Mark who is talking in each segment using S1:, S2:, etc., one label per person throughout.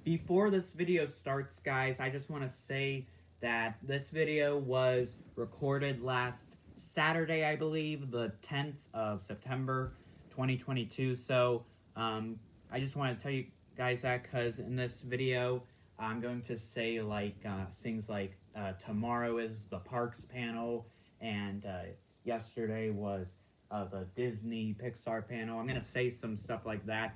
S1: Before this video starts, guys, I just want to say that this video was recorded last Saturday, I believe, the 10th of September, 2022. So, I just want to tell you guys that because in this video, I'm going to say things like tomorrow is the parks panel, and yesterday was the Disney Pixar panel. I'm going to say some stuff like that.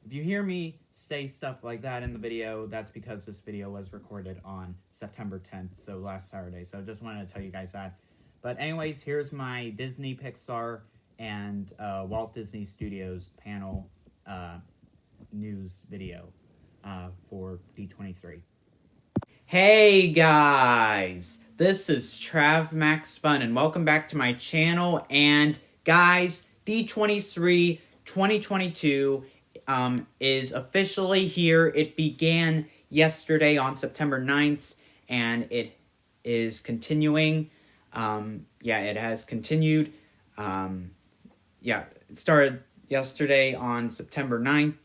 S1: If you hear me say stuff like that in the video, that's because this video was recorded on September 10th, so last Saturday. So just wanted to tell you guys that. But anyways, here's my Disney, Pixar, and Walt Disney Studios panel news video for D23. Hey guys, this is Trav Max Fun, and welcome back to my channel. And guys, D23 2022 is officially here. It began yesterday on September 9th, and it is continuing. It has continued. It started yesterday on September 9th,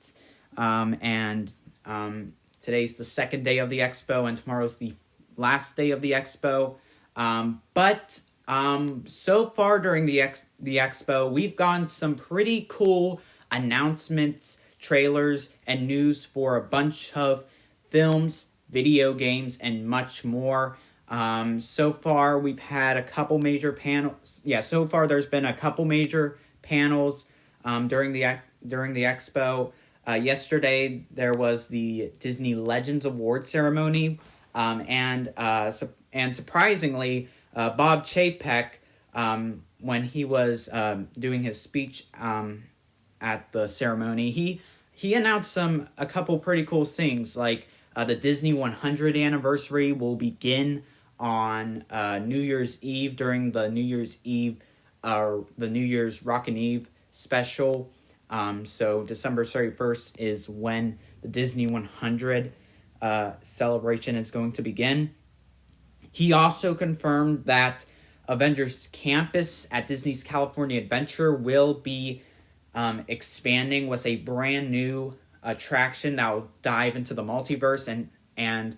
S1: today's the second day of the expo, and tomorrow's the last day of the expo. So far during the expo, we've gotten some pretty cool announcements, trailers, and news for a bunch of films, video games, and much more. So far, we've had a couple major panels. So far there's been a couple major panels during the expo. Yesterday, there was the Disney Legends Award ceremony, and surprisingly, Bob Chapek, when he was doing his speech at the ceremony, he announced a couple pretty cool things, like the Disney 100th anniversary will begin on New Year's Eve during the New Year's Rockin' Eve special. So December 31st is when the Disney 100 celebration is going to begin. He also confirmed that Avengers Campus at Disney's California Adventure will be expanding with a brand new attraction that will dive into the multiverse. And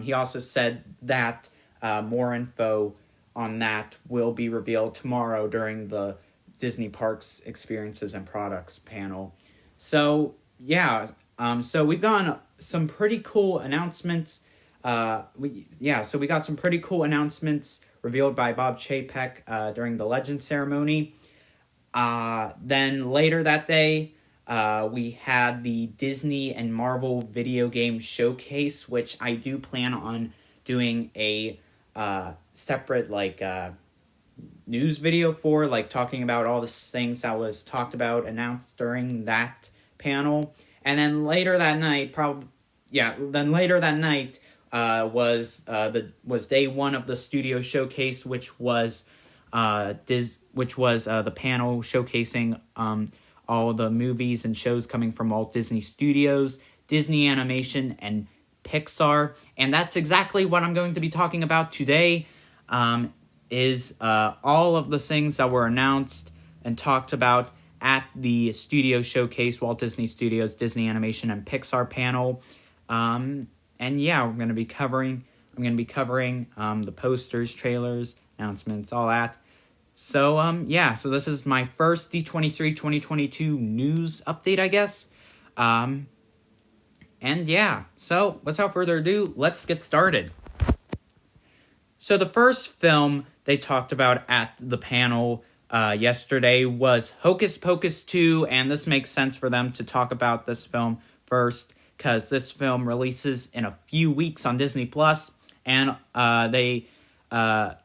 S1: he also said that more info on that will be revealed tomorrow during the Disney Parks Experiences and Products panel. So we've gotten some pretty cool announcements. We got some pretty cool announcements revealed by Bob Chapek during the Legend ceremony. Then later that day, we had the Disney and Marvel video game showcase, which I do plan on doing a separate news video for, talking about all the things that was announced during that panel. And then later that night, was day one of the studio showcase, which was the panel showcasing all the movies and shows coming from Walt Disney Studios, Disney Animation, and Pixar. And that's exactly what I'm going to be talking about today. Is all of the things that were announced and talked about at the studio showcase, Walt Disney Studios, Disney Animation, and Pixar panel. I'm going to be covering the posters, trailers, announcements, all that. So this is my first D23 2022 news update, I guess. So without further ado, let's get started. So the first film they talked about at the panel yesterday was Hocus Pocus 2, and this makes sense for them to talk about this film first, because this film releases in a few weeks on Disney+, and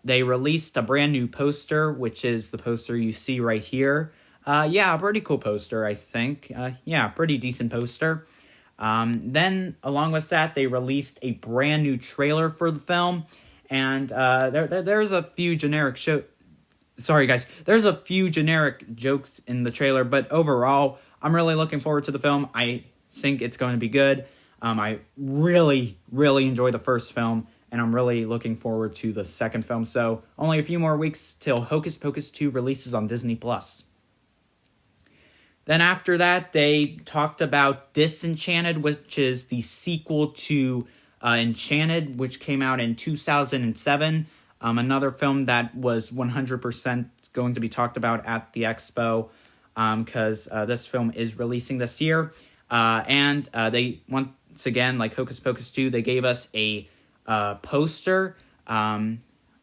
S1: they released a brand new poster, which is the poster you see right here. A pretty cool poster, I think. Pretty decent poster. Then, along with that, they released a brand new trailer for the film. And there's a few generic there's a few generic jokes in the trailer, but overall, I'm really looking forward to the film. I think it's going to be good. I really, really enjoyed the first film, and I'm really looking forward to the second film. So, only a few more weeks till Hocus Pocus 2 releases on Disney+. Then after that, they talked about Disenchanted, which is the sequel to Enchanted, which came out in 2007. Another film that was 100% going to be talked about at the expo, because this film is releasing this year. And they, once again, like Hocus Pocus 2, they gave us a poster,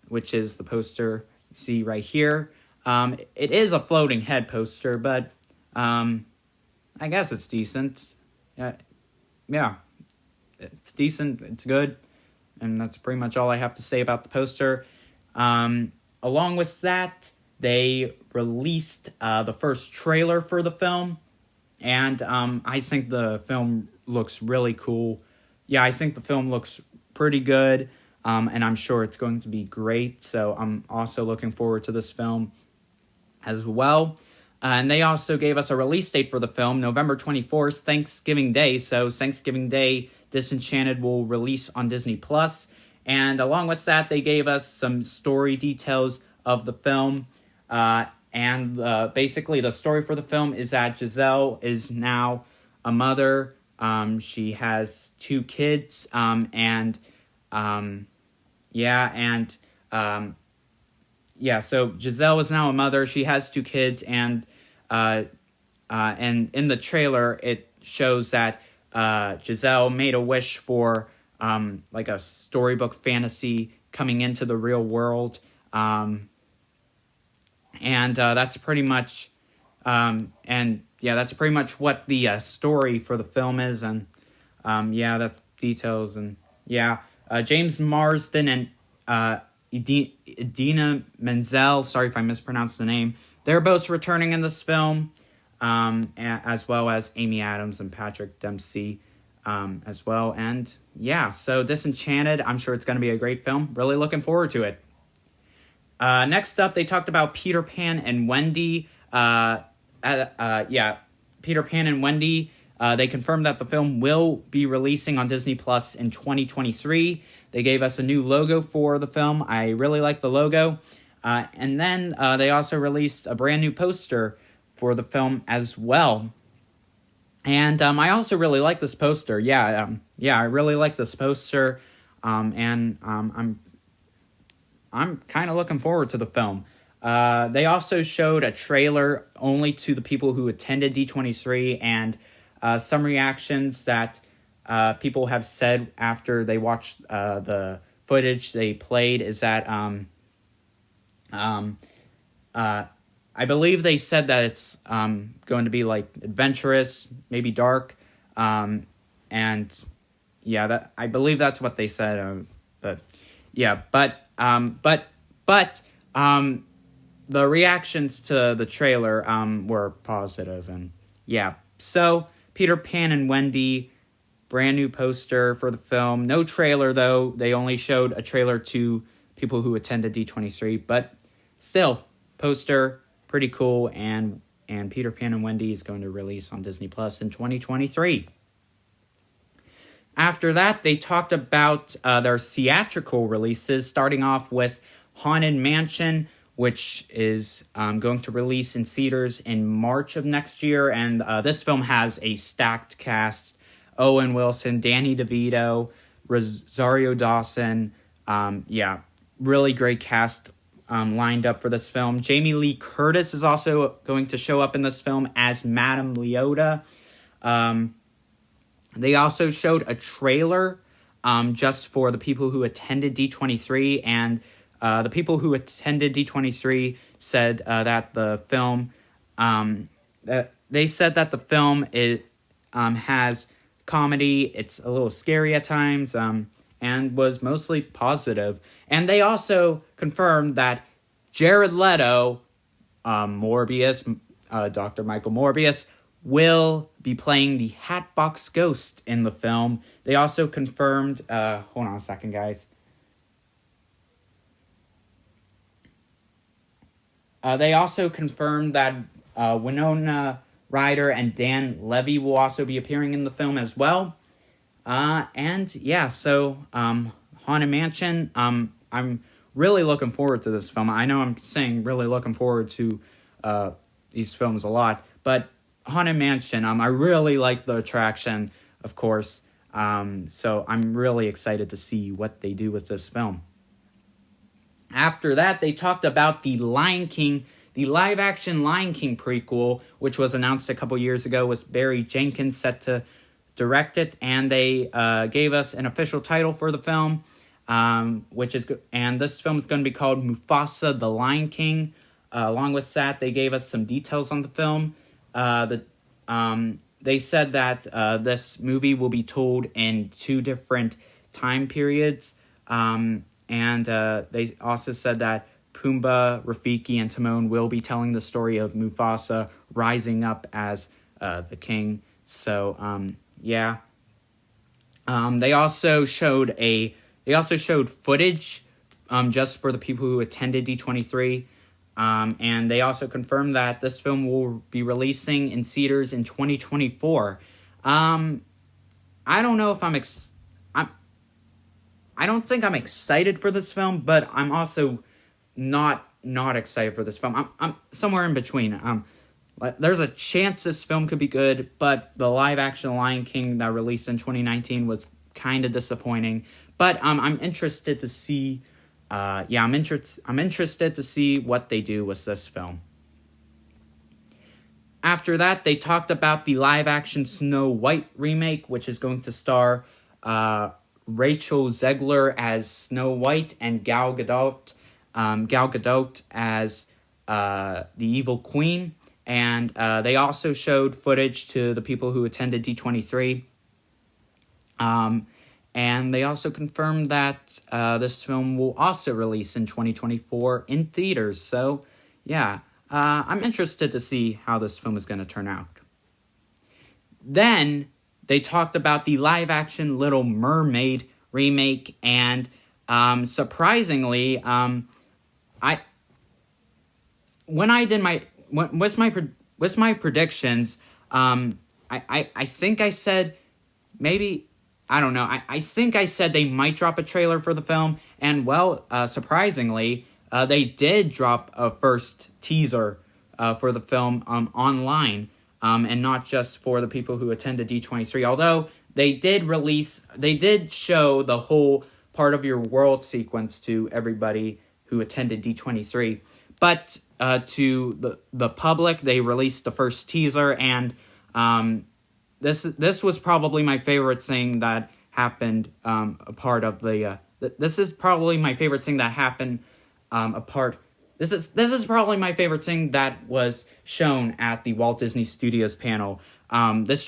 S1: which is the poster you see right here. It is a floating head poster, but I guess it's decent. Yeah, it's decent. It's good. And that's pretty much all I have to say about the poster. Along with that, they released the first trailer for the film. And I think the film looks really cool. Yeah, I think the film looks pretty good. And I'm sure it's going to be great. So I'm also looking forward to this film as well. And they also gave us a release date for the film, November 24th, Thanksgiving Day. So Thanksgiving Day, Disenchanted will release on Disney+. And along with that, they gave us some story details of the film. And basically, the story for the film is that Giselle is now a mother. She has 2 kids. So Giselle is now a mother. She has 2 kids, and in the trailer, it shows that Giselle made a wish for like a storybook fantasy coming into the real world, and that's pretty much that's pretty much what the story for the film is, and that's details, and James Marsden and Idina Menzel, sorry if I mispronounced the name, they're both returning in this film, as well as Amy Adams and Patrick Dempsey as well. And so Disenchanted, I'm sure it's going to be a great film. Really looking forward to it. Next up, they talked about Peter Pan and Wendy. Peter Pan and Wendy. They confirmed that the film will be releasing on Disney Plus in 2023. They gave us a new logo for the film. I really like the logo. And then they also released a brand new poster for the film as well. And I also really like this poster. I really like this poster. And I'm kind of looking forward to the film. They also showed a trailer only to the people who attended D23, and some reactions that people have said after they watched the footage they played is that I believe they said that it's going to be like adventurous, maybe dark, and that I believe that's what they said. But the reactions to the trailer were positive, and so Peter Pan and Wendy, brand new poster for the film. No trailer though. They only showed a trailer to people who attended D23, but still, poster, pretty cool, and Peter Pan and Wendy is going to release on Disney Plus in 2023. After that, they talked about their theatrical releases, starting off with Haunted Mansion, which is going to release in theaters in March of next year, and this film has a stacked cast. Owen Wilson, Danny DeVito, Rosario Dawson, really great cast lined up for this film. Jamie Lee Curtis is also going to show up in this film as Madame Leota. They also showed a trailer just for the people who attended D23, and the people who attended D23 said that the film, they said that the film has comedy, it's a little scary at times, and was mostly positive. And they also confirmed that Jared Leto, Morbius, Dr. Michael Morbius, will be playing the Hatbox Ghost in the film. They also confirmed, hold on a second, guys. They also confirmed that Winona Ryder and Dan Levy will also be appearing in the film as well. So Haunted Mansion, I'm really looking forward to this film. I know I'm saying really looking forward to these films a lot, but Haunted Mansion. I really like the attraction, of course. So I'm really excited to see what they do with this film. After that, they talked about the Lion King, the live-action Lion King prequel, which was announced a couple years ago, was Barry Jenkins set to direct it, and they gave us an official title for the film, and this film is going to be called Mufasa: The Lion King. Along with that, they gave us some details on the film. They said that this movie will be told in 2 different time periods. And they also said that Pumbaa, Rafiki, and Timon will be telling the story of Mufasa rising up as the king. So, yeah. They also showed footage just for the people who attended D23. And they also confirmed that this film will be releasing in theaters in 2024. I don't know if I don't think I'm excited for this film, but I'm also not excited for this film. I'm somewhere in between. There's a chance this film could be good, but the live-action Lion King that released in 2019 was kind of disappointing. But I'm interested to see. I'm interested to see what they do with this film. After that, they talked about the live-action Snow White remake, which is going to star Rachel Zegler as Snow White and Gal Gadot as the Evil Queen. And they also showed footage to the people who attended D23. And they also confirmed that this film will also release in 2024 in theaters. So, yeah, I'm interested to see how this film is going to turn out. Then they talked about the live-action Little Mermaid remake, and surprisingly, with my predictions, I think I said maybe. I don't know. I think I said they might drop a trailer for the film, and well, surprisingly, they did drop a first teaser for the film online, and not just for the people who attended D23. Although they did show the whole part of your world sequence to everybody who attended D23. But to the public, they released the first teaser, and This was probably my favorite thing that happened. This is probably my favorite thing that happened. This is probably my favorite thing that was shown at the Walt Disney Studios panel. This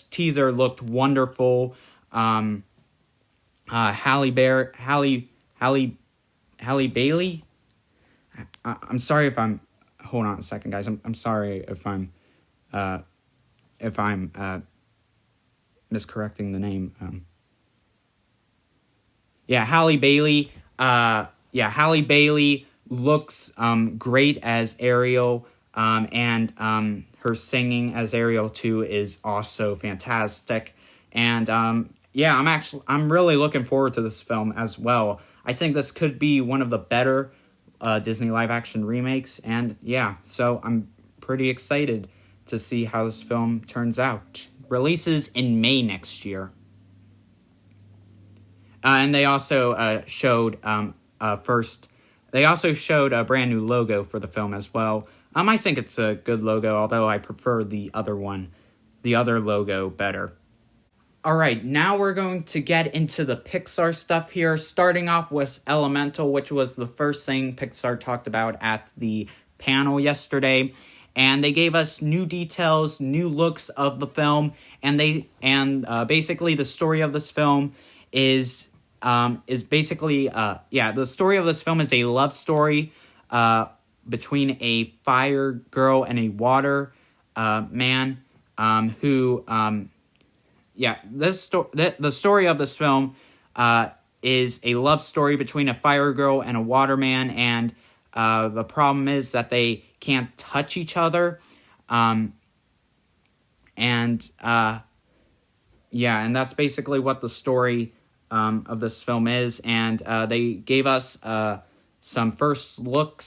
S1: teaser looked wonderful. Halle Bailey. I'm sorry if I'm. Hold on a second, guys. I'm sorry if I'm miscorrecting the name. Halle Bailey. Halle Bailey looks great as Ariel, and her singing as Ariel too is also fantastic. And I'm really looking forward to this film as well. I think this could be one of the better Disney live action remakes, and so I'm pretty excited to see how this film turns out. Releases in May next year. And they also showed They also showed a brand new logo for the film as well. I think it's a good logo, although I prefer the other logo better. Alright, now we're going to get into the Pixar stuff here, starting off with Elemental, which was the first thing Pixar talked about at the panel yesterday. And they gave us new details, new looks of the film, and basically the story of this film is basically the story of this film is a love story between a fire girl and a water man who the story of this film is a love story between a fire girl and a waterman, and the problem is that they can't touch each other, and that's basically what the story of this film is. And they gave us some first look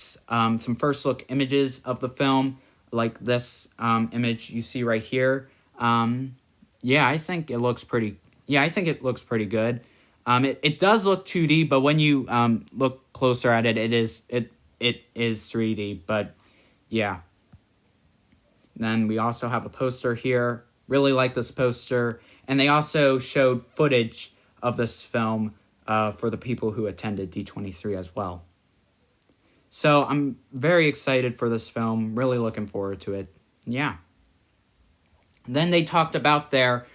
S1: images of the film, like this image you see right here. I think it looks pretty. Yeah, I think it looks pretty good. It does look 2D, but when you look closer at it, it is 3D. But yeah. Then we also have a poster here. Really like this poster, and they also showed footage of this film for the people who attended D23 as well. So I'm very excited for this film. Really looking forward to it. Yeah. Then they talked about their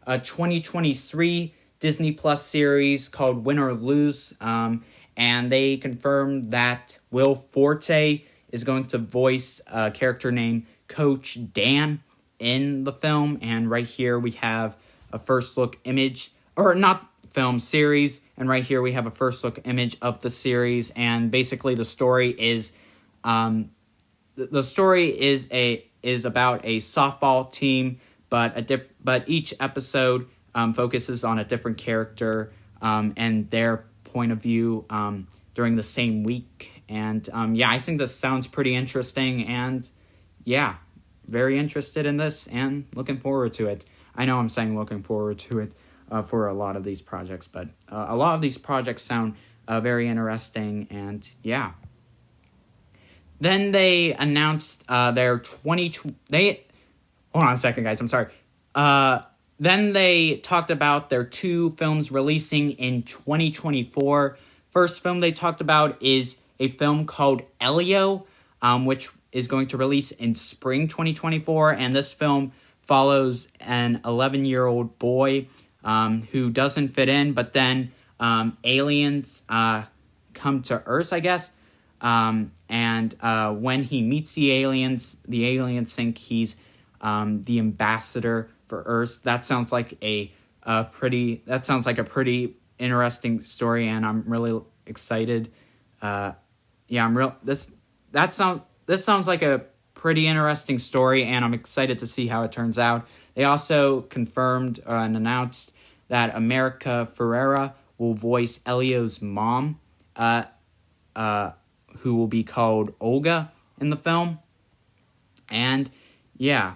S1: 2023 Disney Plus series called Win or Lose. And they confirmed that Will Forte is going to voice a character named Coach Dan in the film. And right here we have a first look image, or not film, series. And right here we have a first look image of the series. And basically the story is about a softball team, but each episode focuses on a different character and their point of view during the same week. And I think this sounds pretty interesting, and very interested in this and looking forward to it. I know I'm saying looking forward to it for a lot of these projects, but a lot of these projects sound very interesting, and yeah. Then they announced their hold on a second, guys, I'm sorry. Then they talked about their 2 films releasing in 2024. First film they talked about is a film called Elio, which is going to release in spring 2024. And this film follows an 11-year-old boy who doesn't fit in, but then aliens come to Earth, I guess. And when he meets the aliens think he's the ambassador for Earth. That sounds like a pretty interesting story, and I'm really excited. This sounds like a pretty interesting story, and I'm excited to see how it turns out. They also confirmed and announced that America Ferrera will voice Elio's mom, who will be called Olga in the film. And yeah.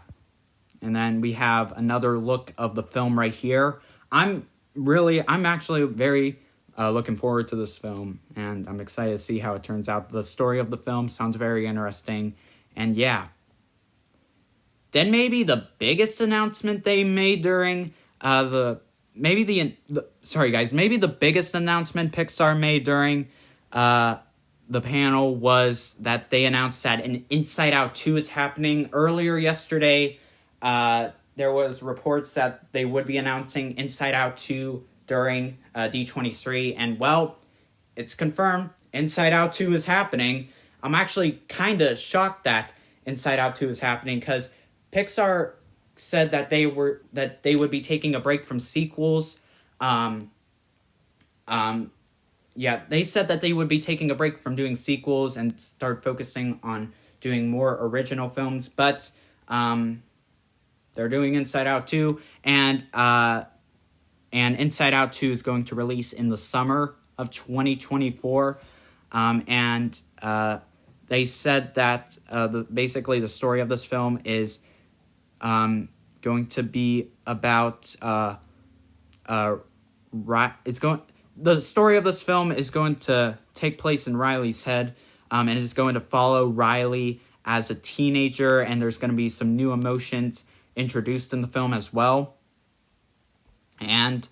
S1: And then we have another look of the film right here. I'm actually very looking forward to this film, and I'm excited to see how it turns out. The story of the film sounds very interesting, and yeah. Then maybe the biggest announcement they made during maybe the biggest announcement Pixar made during the panel was that they announced that an Inside Out 2 is happening. Earlier yesterday, there was reports that they would be announcing Inside Out 2 during D23, and well, it's confirmed. Inside Out 2 is happening. I'm actually kind of shocked that Inside Out 2 is happening, because Pixar said that they would be taking a break from sequels. They said that they would be taking a break from doing sequels and start focusing on doing more original films, but they're doing Inside Out 2, and Inside Out 2 is going to release in the summer of 2024, and they said that basically the story of this film is going to be about the story of this film is going to take place in Riley's head, and it's going to follow Riley as a teenager, and there's going to be some new emotions introduced in the film as well. And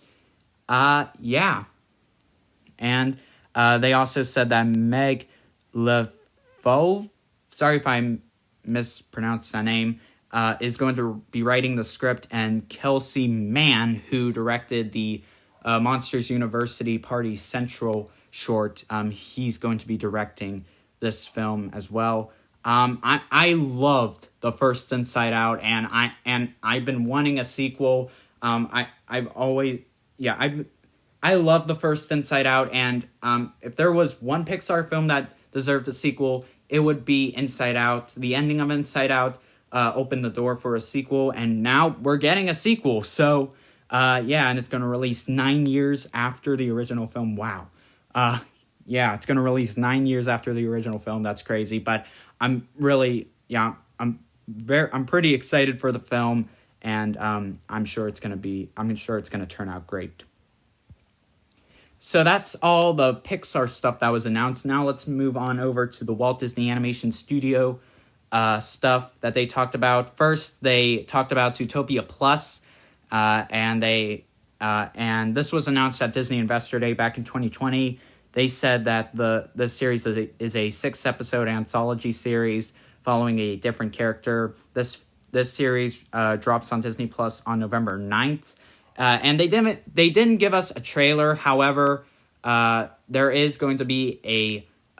S1: and they also said that Meg LeFauve, sorry if I mispronounced that name, is going to be writing the script, and Kelsey Mann, who directed the Monsters University Party Central short, he's going to be directing this film as well. I loved the first Inside Out, and I've been wanting a sequel. I love the first Inside Out, and if there was one Pixar film that deserved a sequel, it would be Inside Out. The ending of Inside Out opened the door for a sequel, and now we're getting a sequel. So, and it's going to release 9 years after the original film. Wow. It's going to release 9 years after the original film. That's crazy, but I'm I'm pretty excited for the film, and I'm sure it's gonna turn out great. So that's all the Pixar stuff that was announced. Now let's move on over to the Walt Disney Animation Studio stuff that they talked about. First, they talked about Zootopia Plus, and this was announced at Disney Investor Day back in 2020. They said that the series is a 6-episode anthology series following a different character. This series drops on Disney Plus on November 9th. And they didn't give us a trailer. However, there is going to be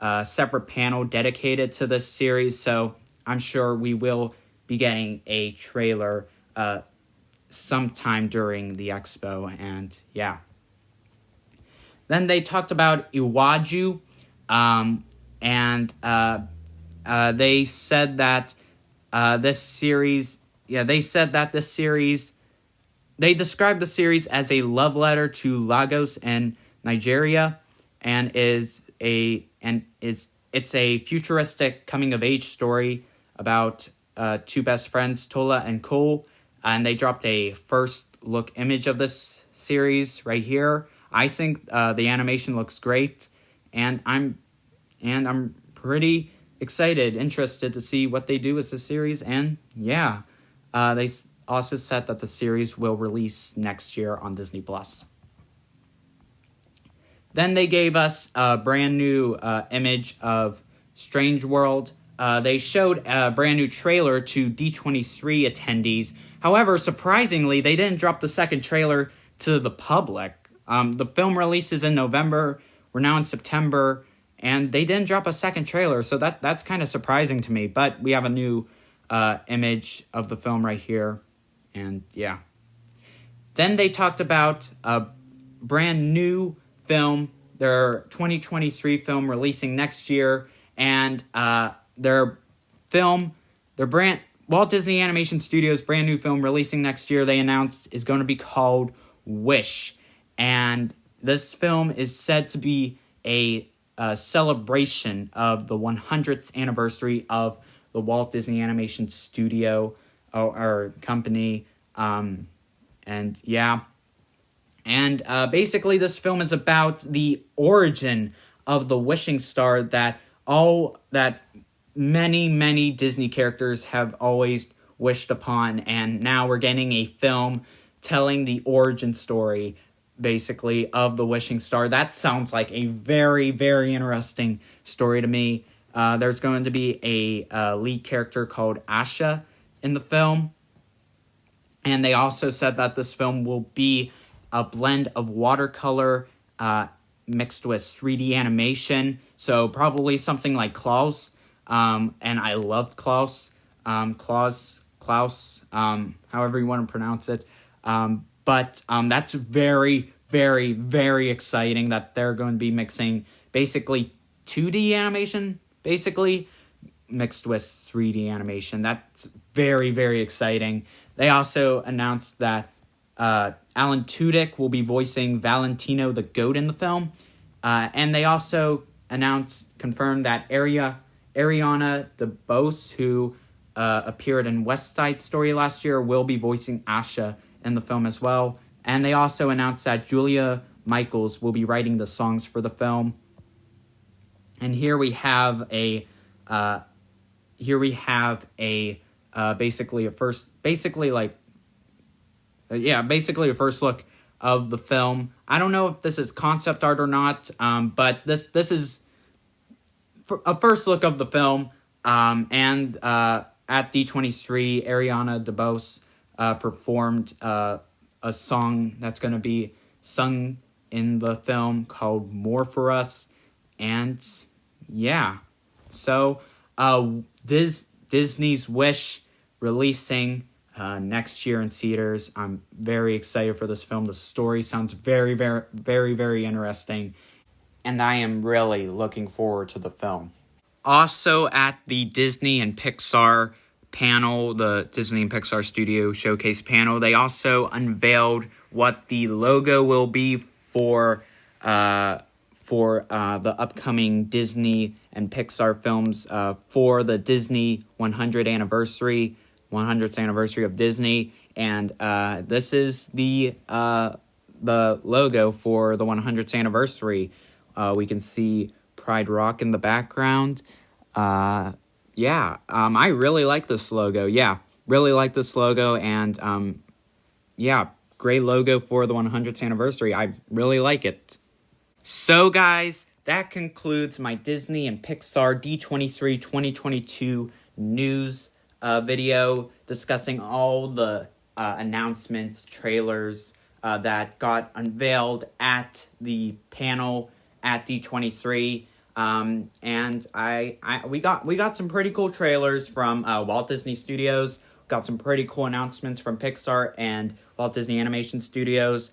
S1: a separate panel dedicated to this series, so I'm sure we will be getting a trailer sometime during the expo. And yeah. Then they talked about Iwájú, and they said that this series. Yeah, they said that this series. They described the series as a love letter to Lagos and Nigeria, and it's a futuristic coming of age story about two best friends, Tola and Cole, and they dropped a first look image of this series right here. I think the animation looks great, and I'm pretty interested to see what they do with the series. And yeah, they also said that the series will release next year on Disney Plus. Then they gave us a brand new image of Strange World. They showed a brand new trailer to D23 attendees. However, surprisingly, they didn't drop the second trailer to the public. The film releases in November. We're now in September, and they didn't drop a second trailer, so that's kind of surprising to me. But we have a new image of the film right here. And yeah. Then they talked about a brand new film, their 2023 film releasing next year, and Walt Disney Animation Studios' brand new film releasing next year, they announced, is going to be called Wish. And this film is said to be a celebration of the 100th anniversary of the Walt Disney Animation Studio or company, and yeah. And basically this film is about the origin of the wishing star that many Disney characters have always wished upon, and now we're getting a film telling the origin story, basically, of the wishing star. That sounds like a very interesting story to me. There's going to be a lead character called Asha in the film, and they also said that this film will be a blend of watercolor mixed with 3D animation, so probably something like Klaus. And I loved Klaus, however you want to pronounce it. But that's very exciting that they're going to be mixing basically 2D animation, basically mixed with 3D animation. That's very exciting. They also announced that Alan Tudyk will be voicing Valentino the Goat in the film. And they also confirmed that Ariana DeBose, who appeared in West Side Story last year, will be voicing Asha in the film as well. And they also announced that Julia Michaels will be writing the songs for the film. And here we have a basically a first look of the film. I don't know if this is concept art or not, but this is a first look of the film. And at D23, Ariana DeBose performed a song that's going to be sung in the film called More For Us. And yeah, so Disney's Wish releasing next year in theaters. I'm very excited for this film. The story sounds very interesting, and I am really looking forward to the film. Also at the Disney and Pixar panel, the Disney and Pixar Studio Showcase panel, they also unveiled what the logo will be for the upcoming Disney and Pixar films for the Disney 100th anniversary of Disney. And this is the logo for the 100th anniversary. We can see Pride Rock in the background. I really like this logo. Yeah, really like this logo. And great logo for the 100th anniversary. I really like it. So guys, that concludes my Disney and Pixar D23 2022 news video discussing all the announcements, trailers that got unveiled at the panel at D23. And we got some pretty cool trailers from Walt Disney Studios. Got some pretty cool announcements from Pixar and Walt Disney Animation Studios.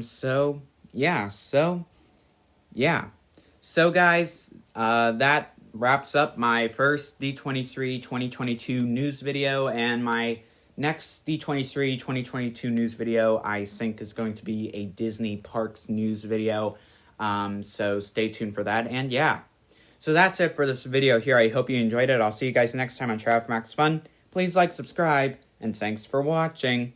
S1: So guys, that wraps up my first D23 2022 news video, and my next D23 2022 news video, I think, is going to be a Disney Parks news video. So stay tuned for that, and so that's it for this video here. I hope you enjoyed it. I'll see you guys next time on Trav Max Fun. Please like, subscribe, and thanks for watching.